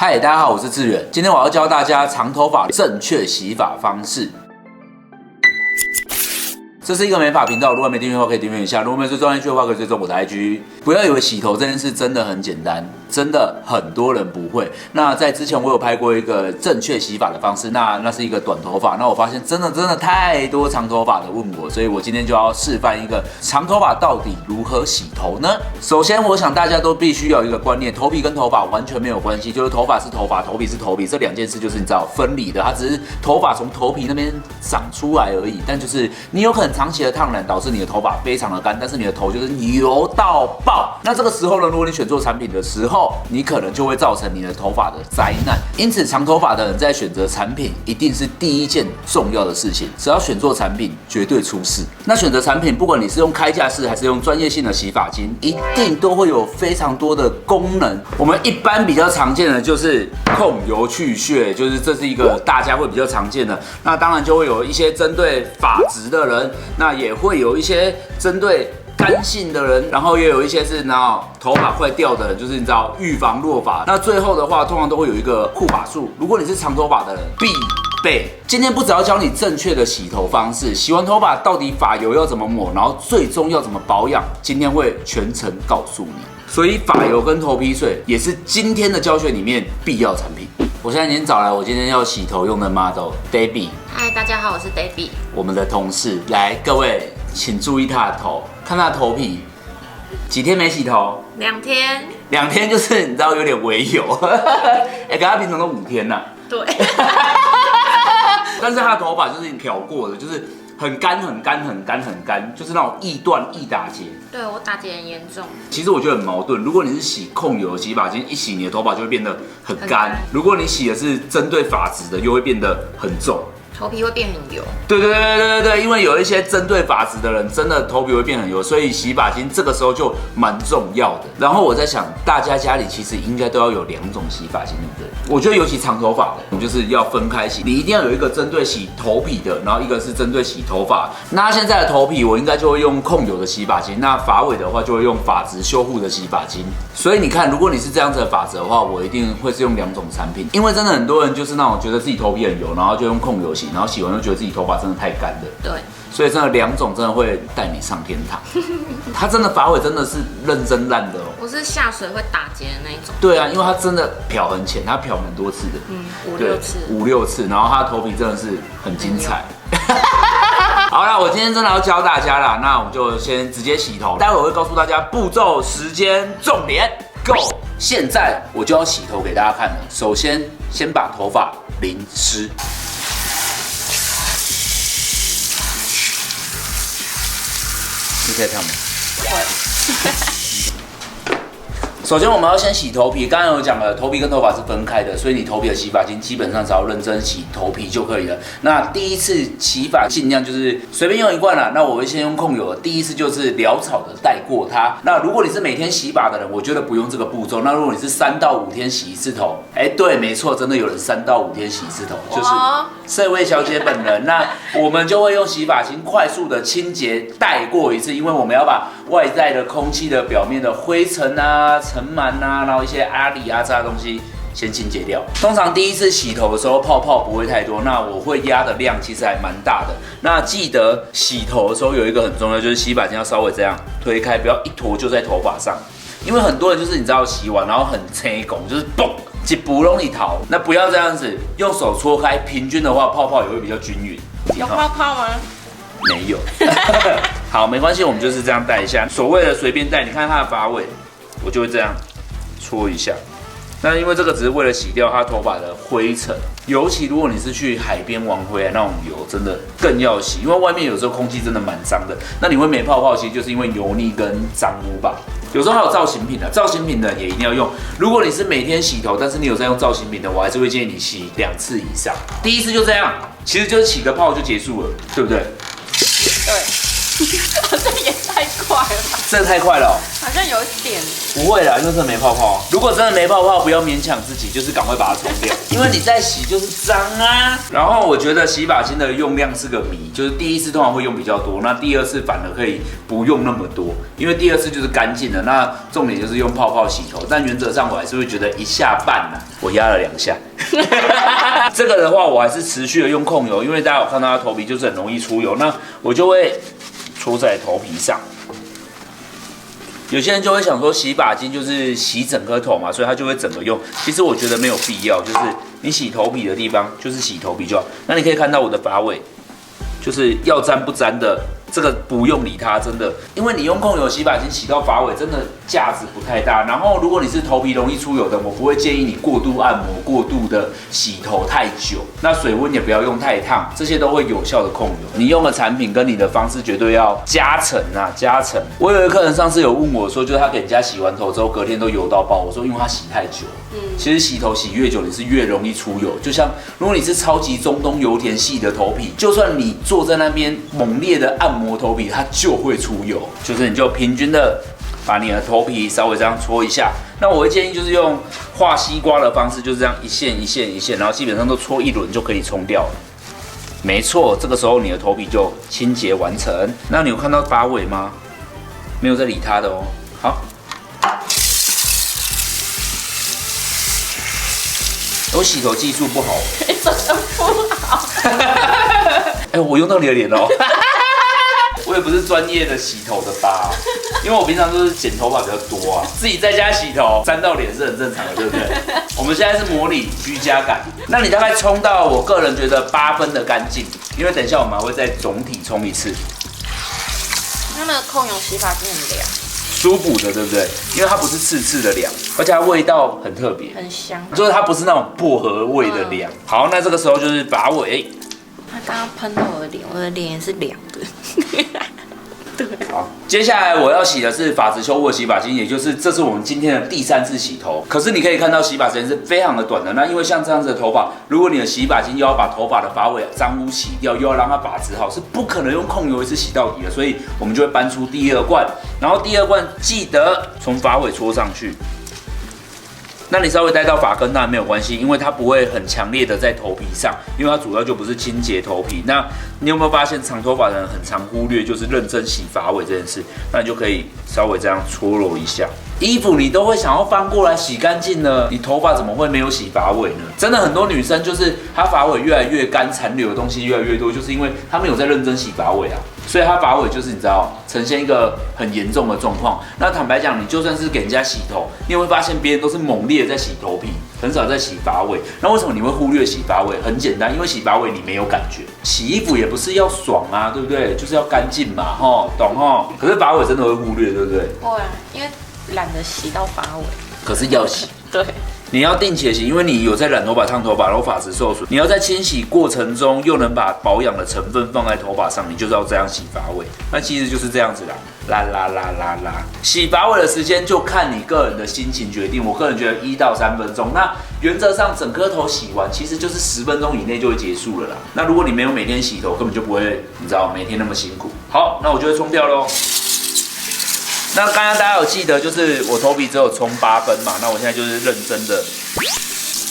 嗨，大家好，我是志远。今天我要教大家长头发正确洗发方式。这是一个美发频道，如果没订阅的话可以订阅一下。如果没有追踪 IG 的话，可以追踪我的 IG。不要以为洗头这件事真的很简单，真的很多人不会。那在之前我有拍过一个正确洗发的方式，那是一个短头发。那我发现真的太多长头发的问我，所以我今天就要示范一个长头发到底如何洗头呢？首先，我想大家都必须要有一个观念，头皮跟头发完全没有关系，就是头发是头发，头皮是头皮，这两件事就是你知道分离的，它只是头发从头皮那边长出来而已。但就是你有可能长期的烫染导致你的头发非常的干，但是你的头就是油到爆。那这个时候呢，如果你选错产品的时候，你可能就会造成你的头发的灾难。因此，长头发的人在选择产品一定是第一件重要的事情，只要选错产品，绝对出事。那选择产品，不管你是用开架式还是用专业性的洗发精，一定都会有非常多的功能。我们一般比较常见的就是控油去屑，就是这是一个大家会比较常见的。那当然就会有一些针对发质的人，那也会有一些针对干性的人，然后也有一些是头发快掉的人，就是你知道预防落发。那最后的话，通常都会有一个护发素。如果你是长头发的人，必备。今天不只要教你正确的洗头方式，洗完头发到底发油要怎么抹，然后最终要怎么保养，今天会全程告诉你。所以发油跟头皮水也是今天的教学里面必要产品。我现在已经找来我今天要洗头用的 model Debbie。嗨，大家好，我是 Debbie。我们的同事，来各位请注意她的头，看她的头皮，几天没洗头？2天。2天就是你知道有点微油，可她平常都5天呐。对。但是她的头发就是漂过的，就是很干，就是那种易断易打结。对，我打结很严重。其实我觉得很矛盾，如果你是洗控油的洗发精，一洗你的头发就会变得很干；如果你洗的是针对发质的，又会变得很重。头皮会变很油。对，因为有一些针对发质的人，真的头皮会变很油，所以洗发精这个时候就蛮重要的。然后我在想，大家家里其实应该都要有2种洗发精，对不对？我觉得尤其长头发的，你就是要分开洗，你一定要有一个针对洗头皮的，然后一个是针对洗头发。那现在的头皮我应该就会用控油的洗发精，那发尾的话就会用发质修护的洗发精。所以你看，如果你是这样子的发质的话，我一定会是用2种产品，因为真的很多人就是那种觉得自己头皮很油，然后就用控油洗。然后洗完又觉得自己头发真的太干了，对，所以真的2种真的会带你上天堂。它真的发尾真的是认真烂的哦。我是下水会打结的那一种。对啊，因为它真的漂很浅，它漂蛮多次的，5-6次，5-6次，然后它的头皮真的是很精彩。好啦，我今天真的要教大家啦，那我们就先直接洗头，待会我会告诉大家步骤、时间、重点。Go！ 现在我就要洗头给大家看了。首先，先把头发淋湿。你可以看吗？首先，我们要先洗头皮。刚刚有讲了，头皮跟头发是分开的，所以你头皮的洗发精基本上只要认真洗头皮就可以了。那第一次洗发尽量就是随便用1罐啦。那我会先用控油的，第一次就是潦草的带过它。那如果你是每天洗发的人，我觉得不用这个步骤。那如果你是3到5天洗1次头，对，没错，真的有人3到5天洗1次头，就是这位小姐本人。那我们就会用洗发精快速的清洁带过一次，因为我们要把外在的空气的表面的灰尘啊、尘螨啊，然后一些阿里阿杂的东西先清洁掉。通常第一次洗头的时候泡泡不会太多，那我会压的量其实还蛮大的。那记得洗头的时候有一个很重要，就是洗发精要稍微这样推开，不要一坨就在头发上。因为很多人就是你知道洗完然后很青拱，就是嘣一不容易逃。那不要这样子，用手搓开，平均的话泡泡也会比较均匀。有泡泡吗？没有。好，没关系，我们就是这样带一下。所谓的随便带，你看它的发尾，我就会这样搓一下。那因为这个只是为了洗掉它头发的灰尘，尤其如果你是去海边玩回来那种油，真的更要洗，因为外面有时候空气真的蛮脏的。那你会没泡泡，其实就是因为油腻跟脏污吧。有时候还有造型品的，造型品的也一定要用。如果你是每天洗头，但是你有在用造型品的，我还是会建议你洗2次以上。第一次就这样，其实就是起个泡就结束了，对不对？对。这也太快了吧！这太快了哦。好像有一点。不会啦，因为真的没泡泡。如果真的没泡泡，不要勉强自己，就是赶快把它冲掉，因为你再洗就是脏啊。然后我觉得洗发精的用量是个谜，就是第一次通常会用比较多，那第二次反而可以不用那么多，因为第二次就是干净的。那重点就是用泡泡洗头，但原则上我还是会觉得一下半啦，我压了2下。这个的话，我还是持续的用控油，因为大家有看到它头皮就是很容易出油，那我就会搓在头皮上。有些人就会想说，洗发精就是洗整颗头嘛，所以他就会整个用。其实我觉得没有必要，就是你洗头皮的地方就是洗头皮就好。那你可以看到我的发尾，就是要沾不沾的，这个不用理它，真的，因为你用控油洗发精洗到发尾，真的价值不太大。然后如果你是头皮容易出油的，我不会建议你过度按摩、过度的洗头太久。那水温也不要用太烫，这些都会有效的控油。你用的产品跟你的方式绝对要加成啊，加成。我有一个客人上次有问我说，就是他给人家洗完头之后，隔天都油到爆。我说因为他洗太久。其实洗头洗越久，你是越容易出油。就像如果你是超级中东油田系的头皮，就算你坐在那边猛烈的按摩头皮，它就会出油。就是你就平均的把你的头皮稍微这样搓一下。那我会建议就是用画西瓜的方式，就是这样一线一线一线，然后基本上都搓一轮就可以冲掉了。没错，这个时候你的头皮就清洁完成。那你有看到发尾吗？没有在理它的哦。好。我洗头技术不好，真的不好。哎，我用到你的脸哦。我也不是专业的洗头的吧，因为我平常都是剪头发比较多啊，自己在家洗头沾到脸是很正常的，对不对？我们现在是模拟居家感，那你大概冲到我个人觉得8分的干净，因为等一下我们还会再总体冲一次。它那个控油洗发精很凉，舒服的，对不对？因为它不是刺刺的凉，而且它味道很特别，很香，就是它不是那种薄荷味的凉。好，那这个时候就是发尾。它刚刚喷到我的脸，我的脸也是凉的。对。好，接下来我要洗的是发质修护的洗发精，也就是这是我们今天的第3次洗头。可是你可以看到洗发时间是非常的短的。那因为像这样子的头发，如果你的洗发精又要把头发的发尾脏污洗掉，又要让它发质好，是不可能用控油一次洗到底的。所以我们就会搬出第2罐，然后第2罐记得从发尾搓上去。那你稍微带到发根当然没有关系，因为它不会很强烈的在头皮上，因为它主要就不是清洁头皮。那你有没有发现长头发的人很常忽略就是认真洗发尾这件事？那你就可以稍微这样搓揉一下。衣服你都会想要翻过来洗干净呢，你头发怎么会没有洗发尾呢？真的很多女生就是她发尾越来越干，残留的东西越来越多，就是因为她没有在认真洗发尾啊。所以它发尾就是你知道呈现一个很严重的状况。那坦白讲，你就算是给人家洗头，你也会发现别人都是猛烈的在洗头皮，很少在洗发尾。那为什么你会忽略洗发尾？很简单，因为洗发尾你没有感觉。洗衣服也不是要爽啊，对不对？就是要干净嘛，吼，懂吼？可是发尾真的会忽略，对不对？会啊，因为懒得洗到发尾。可是要洗。对。你要定期的洗，因为你有在染头发、烫头发，然后发质受损。你要在清洗过程中又能把保养的成分放在头发上，你就是要这样洗发尾。那其实就是这样子啦，啦啦啦啦啦。洗发尾的时间就看你个人的心情决定。我个人觉得1到3分钟。那原则上整颗头洗完，其实就是10分钟以内就会结束了啦。那如果你没有每天洗头，根本就不会，你知道每天那么辛苦。好，那我就会冲掉咯。那刚刚大家有记得，就是我头皮只有冲8分嘛，那我现在就是认真的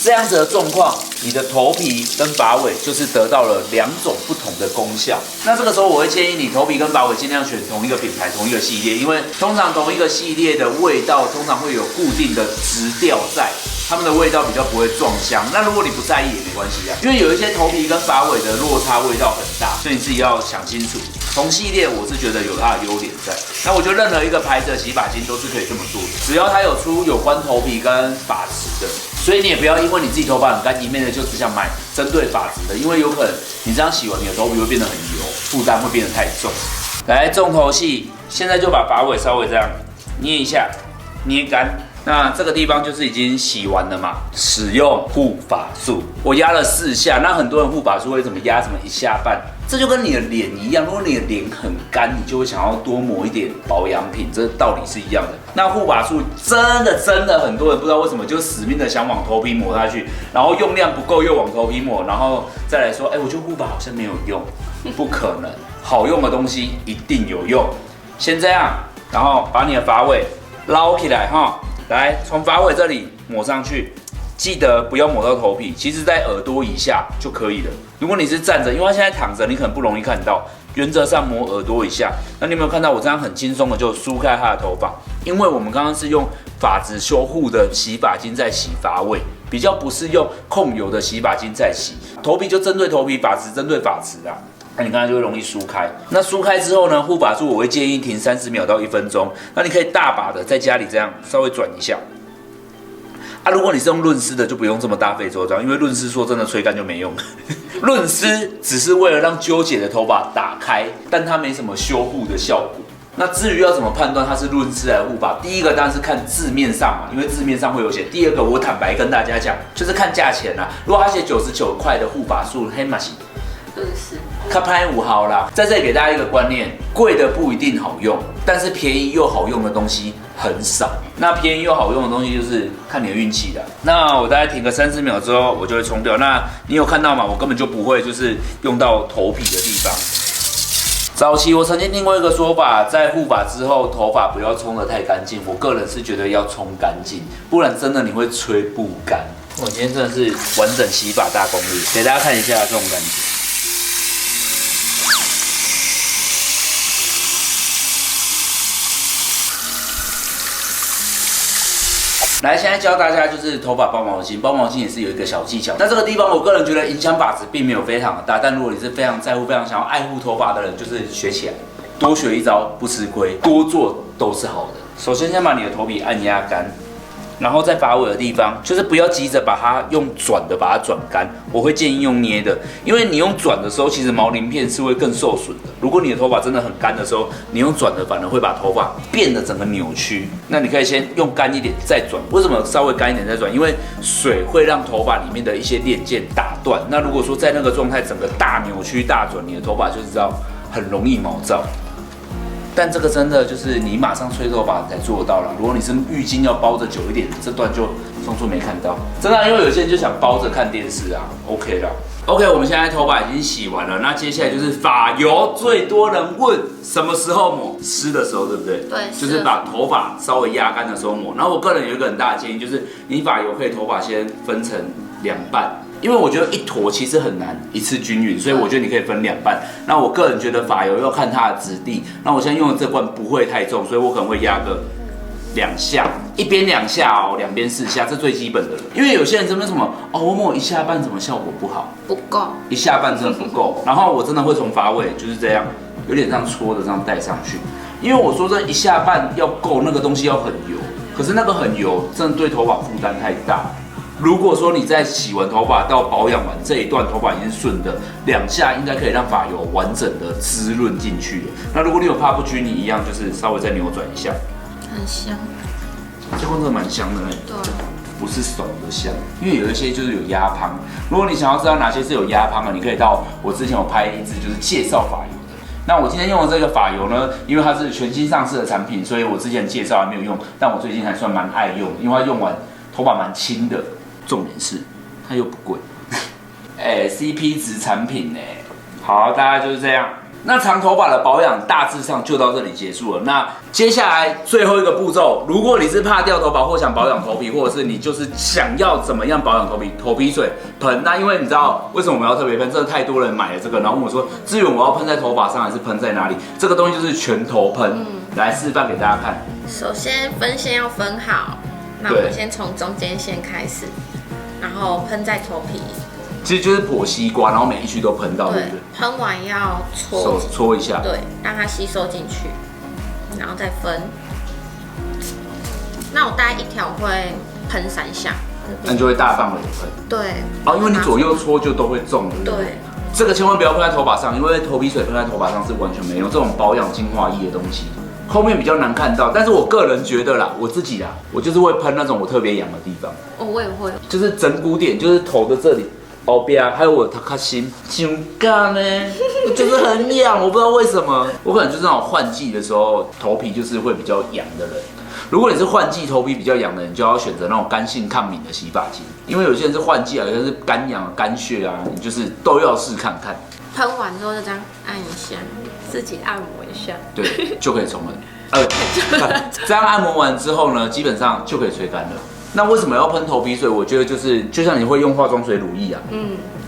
这样子的状况，你的头皮跟发尾就是得到了2种不同的功效。那这个时候我会建议你头皮跟发尾尽量选同一个品牌、同一个系列，因为通常同一个系列的味道通常会有固定的质调在。它们的味道比较不会撞香，那如果你不在意也没关系啊，因为有一些头皮跟发尾的落差味道很大，所以你自己要想清楚。同系列我是觉得有它的优点在，那我觉得任何一个牌子的洗发精都是可以这么做的，只要它有出有关头皮跟发质的，所以你也不要因为你自己头发很干，一面的就只想买针对发质的，因为有可能你这样洗完你的头皮会变得很油，负担会变得太重。来重头戏，现在就把发尾稍微这样捏一下，捏干。那这个地方就是已经洗完了嘛，使用护发素，我压了4下。那很多人护发素会怎么压？怎么1下半？这就跟你的脸一样，如果你的脸很干，你就会想要多抹一点保养品，这道理是一样的。那护发素真的很多人不知道为什么就死命的想往头皮抹下去，然后用量不够又往头皮抹，然后再来说，我觉得护发好像没有用，不可能，好用的东西一定有用。先这样，然后把你的发尾捞起来哈，来从发尾这里抹上去，记得不要抹到头皮，其实在耳朵以下就可以了。如果你是站着，因为他现在躺着，你可能不容易看到。原则上抹耳朵以下，那你有没有看到我这样很轻松的就梳开他的头发？因为我们刚刚是用发质修护的洗发精在洗发尾，比较不是用控油的洗发精在洗。头皮就针对头皮，发质针对发质啊。那你刚才就会容易梳开。那梳开之后呢，护发素我会建议停30秒到1分钟。那你可以大把的在家里这样稍微转一下。啊，如果你是用润丝的，就不用这么大费周章，因为润丝说真的吹干就没用。润丝只是为了让纠结的头发打开，但它没什么修护的效果。那至于要怎么判断它是润丝还是护发，第一个当然是看字面上嘛，因为字面上会有写。第二个，我坦白跟大家讲，就是看价钱啦。如果它写99块的护发素，黑马西。润丝，它拍5毫啦。在这里给大家一个观念，贵的不一定好用，但是便宜又好用的东西很少。那便宜又好用的东西就是看你的运气的。那我大概停个30秒之后，我就会冲掉。那你有看到吗？我根本就不会就是用到头皮的地方。早期我曾经听过一个说法，在护发之后，头发不要冲得太干净。我个人是觉得要冲干净，不然真的你会吹不干。我今天真的是完整洗发大攻略，给大家看一下这种感觉。来，现在教大家就是头发包毛巾，包毛巾也是有一个小技巧。那这个地方我个人觉得影响发质并没有非常的大，但如果你是非常在乎、非常想要爱护头发的人，就是学起来，多学一招不吃亏，多做都是好的。首先先把你的头皮按压干。然后在发尾的地方，就是不要急着把它用转的把它转干，我会建议用捏的，因为你用转的时候，其实毛鳞片是会更受损的。如果你的头发真的很干的时候，你用转的反而会把头发变得整个扭曲。那你可以先用干一点再转，为什么稍微干一点再转？因为水会让头发里面的一些链件打断。那如果说在那个状态整个大扭曲大转，你的头发就知道很容易毛躁。但这个真的就是你马上吹头发才做得到了。如果你是浴巾要包着久一点，这段就装作没看到。真的，因为有些人就想包着看电视啊 ，OK 啦。OK， 我们现在头发已经洗完了，那接下来就是发油。最多人问什么时候抹？湿的时候，对不对？对，就是把头发稍微压干的时候抹。然后我个人有一个很大的建议，就是你发油可以头发先分成2半。因为我觉得一坨其实很难一次均匀，所以我觉得你可以分2半。那我个人觉得发油要看它的质地。那我现在用的这罐不会太重，所以我可能会压个2下，一边2下哦，两边4下，这最基本的了。因为有些人真的什么哦，我抹一下半怎么效果不好？不够，一下半真的不够。然后我真的会从发尾就是这样，有点这样搓的这样带上去。因为我说这一下半要够，那个东西要很油，可是那个很油真的对头发负担太大。如果说你在洗完头发到保养完这一段头发已经顺的，2下应该可以让发油完整的滋润进去了。那如果你有怕不均匀一样，就是稍微再扭转一下。很香，这罐真的蛮香的呢。对，不是手的香，因为有一些就是有压胖。如果你想要知道哪些是有压胖的，你可以到我之前有拍一支就是介绍发油的。那我今天用的这个发油呢，因为它是全新上市的产品，所以我之前介绍还没有用，但我最近还算蛮爱用，因为它用完头发蛮轻的。重点是它又不贵，CP 值产品呢。好，大概就是这样。那长头发的保养大致上就到这里结束了。那接下来最后一个步骤，如果你是怕掉头发或想保养头皮，或者是你就是想要怎么样保养头皮，头皮水喷。那因为你知道为什么我们要特别喷？真的太多人买了这个，然后问我说，至于我要喷在头发上还是喷在哪里？这个东西就是全头喷。来示范给大家看。首先分线要分好，那我们先从中间线开始，然后喷在头皮。其实就是剖西瓜，然后每一区都喷到，对不对？喷完要搓一下，对，让它吸收进去，然后再分。那我大概一条会喷3下，那你就会大范围的喷。对。哦，因为你左右搓就都会中，对不对？对。这个千万不要喷在头发上，因为头皮水喷在头发上是完全没用。这种保养精华液的东西，后面比较难看到。但是我个人觉得啦，我自己啦，我就是会喷那种我特别痒的地方。哦，我也会。就是整骨点，就是头的这里。后边还有我的卡心，伤干呢，就是很痒，我不知道为什么。我可能就是那种换季的时候，头皮就是会比较痒的人。如果你是换季头皮比较痒的人，就要选择那种干性抗敏的洗发精，因为有些人是换季啊，有些人是干痒、干屑啊，你就是都要试看看。喷完之后就这样按一下，自己按摩一下，对，就可以冲了。这样按摩完之后呢，基本上就可以吹干了。那为什么要喷头皮水？我觉得就像你会用化妆水、乳液啊，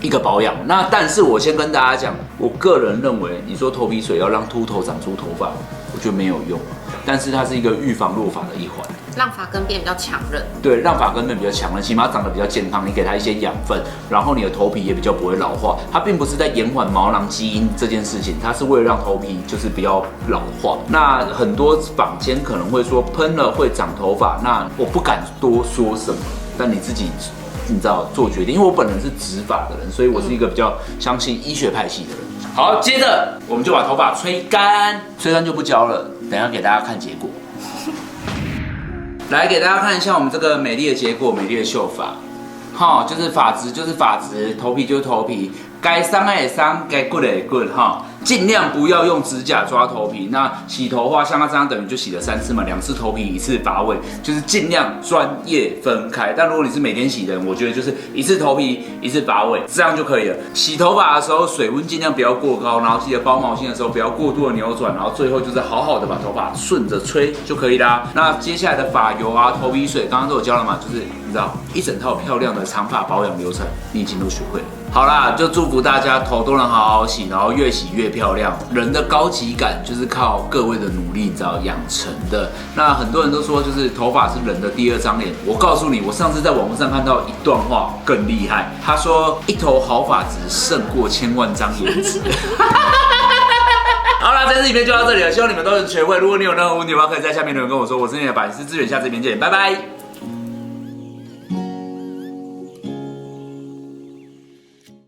一个保养。那但是我先跟大家讲，我个人认为，你说头皮水要让秃头长出头发，我觉得没有用。但是它是一个预防落发的一环，让发根变比较强韧。对，让发根变比较强韧，起码长得比较健康。你给它一些养分，然后你的头皮也比较不会老化。它并不是在延缓毛囊基因这件事情，它是为了让头皮就是比较老化。那很多坊间可能会说喷了会长头发，那我不敢多说什么，但你自己你知道做决定。因为我本人是植发的人，所以我是一个比较相信医学派系的人。好，接着我们就把头发吹干，吹干就不教了，等一下给大家看结果。来给大家看一下我们这个美丽的结果，美丽的秀发。哈，就是发质就是发质，头皮就是头皮，该伤的伤，该骨的骨哈。尽量不要用指甲抓头皮。那洗头的话，像它这样等于就洗了3次嘛，2次头皮1次发尾，就是尽量专业分开。但如果你是每天洗的人，我觉得就是1次头皮1次发尾，这样就可以了。洗头发的时候水温尽量不要过高，然后记得包毛巾的时候不要过度的扭转，然后最后就是好好的把头发顺着吹就可以啦。那接下来的发油啊、头皮水，刚刚都有教了嘛，就是你知道一整套漂亮的长发保养流程，你已经都学会了。好啦，就祝福大家头都能好好洗，然后越洗越漂亮。人的高级感就是靠各位的努力，你知道养成的。那很多人都说，就是头发是人的第2张脸。我告诉你，我上次在网络上看到一段话更厉害，他说一头好发质胜过1000万张颜值。好啦，这次影片就到这里了，希望你们都能学会。如果你有任何问题的话，可以在下面留言跟我说。我是你的发型师志远，下次影片见，拜拜。